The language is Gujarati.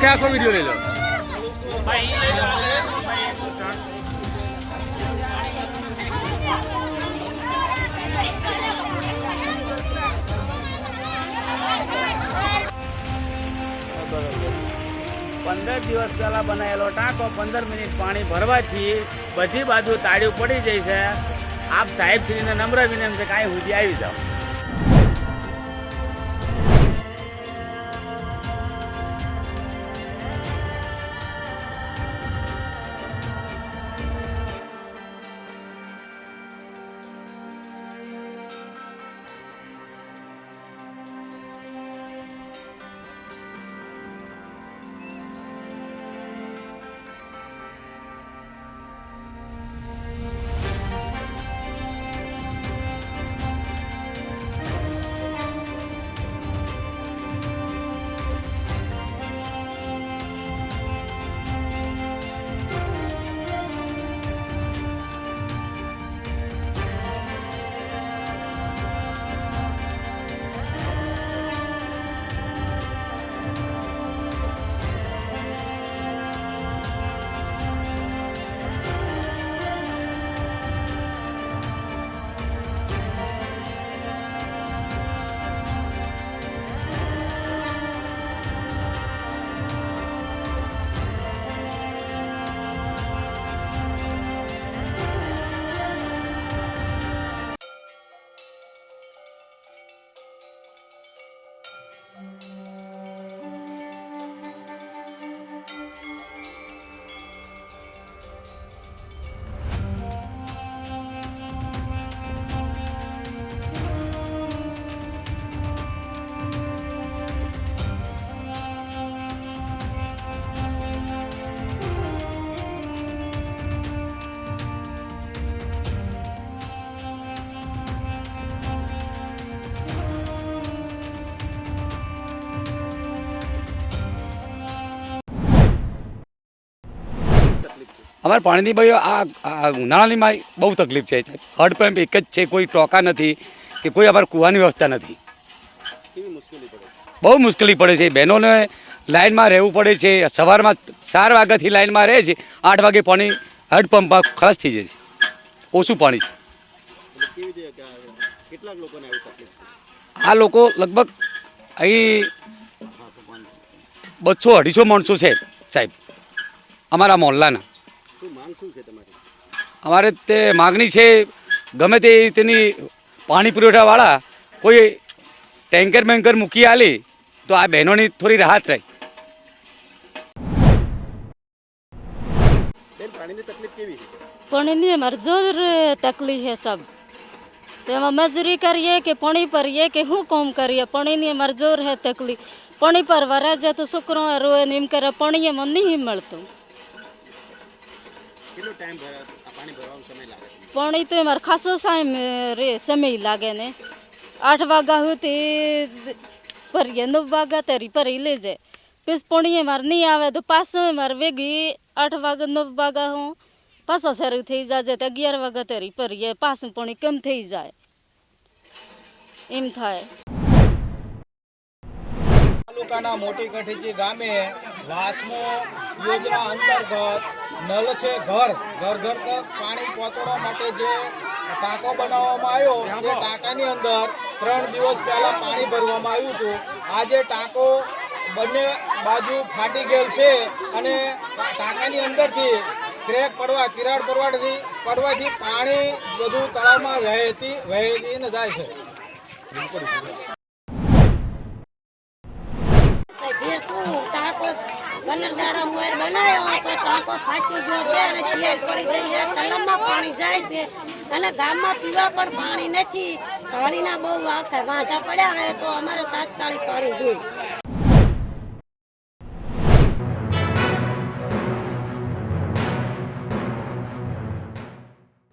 આખો વિડીયો લઈ લો. પંદર દિવસ પહેલા બનાવેલો ટાંકો 15 મિનિટ પાણી ભરવાથી બધી બાજુ તાળીઓ પડી જાય છે. આપ સાહેબશ્રીને નમ્ર વિનંતી છે કાંઈ સુધી આવી જાઓ. અમારે પાણીની ભાઈ આ ઉનાળાની બહુ તકલીફ છે. હેન્ડપંપ એક જ છે, કોઈ ટોકા નથી કે કોઈ અમારે કૂવાની વ્યવસ્થા નથી. બહુ મુશ્કેલી પડે છે. બહેનોને લાઇનમાં રહેવું પડે છે. સવારમાં 4 વાગ્યાથી લાઇનમાં રહે છે, 8 વાગે પાણી હેન્ડપંપમાં ખલાસ થઈ જાય છે. ઓછું પાણી છે. આ લોકો લગભગ અહીં 200-250 માણસો છે સાહેબ અમારા મોહલ્લાના. અમારે તે માગણી છે ગમે તેની પાણી પુરવઠાવાળા કોઈ ટેન્કર મૂકી આલી તો આ બહેનોની થોડી રાહત રહે. પાણીની મરજોર તકલીફ છે સબ. તેમાં મજૂરી કરીએ કે પાણી ભરીએ કે શું કામ કરીએ, પાણીની મરજોર છે તકલીફ. પાણી પર વરે છે તો છોકરો રોએ ને એમ કરે, પાણી એમાં નહીં મળતું. પાણી તો એમાં ખાસો સમય લાગે ને. 8 વાગ્યા સુધી ભરીએ, 9 વાગ્યા તરી ભરી લે જાય. પછી પાણી અમારે નહીં આવે તો પાછો અમારે વેગી 8 વાગ્યા 9 વાગ્યા હું પાછો શરૂ થઈ જાય તો 11 વાગ્યા તરી ભરીએ, પાછું પાણી કમ થઈ જાય એમ થાય. તાલુકાના મોટી કઠીચી ગામે વાસ્મો યોજના અંતર્ગત નલ છે ઘર તક પાણી પહોંચાડવા માટે જે ટાંકો બનાવવામાં આવ્યો એ ટાંકાની અંદર 3 દિવસ પહેલા પાણી ભરવામાં આવ્યું હતું. આજે ટાંકો બંને બાજુ ફાટી ગયેલ છે અને ટાંકાની અંદરથી ક્રેક તિરાડ પડવાથી પાણી બધું તળાવમાં વહેતીને જાય છે. ટાંકો 15 દાડા મોર બનાવ્યો પણ ટાંકો ફાસી ગયો છે અને ટીયર પડી ગઈ છે. તળાવમાં પાણી જાય છે અને ગામમાં પીવા પણ પાણી નથી. પાણીના બહુ વાંધા પડ્યા હોય તો અમારે તાત્કાલિક પાણી જોઈએ.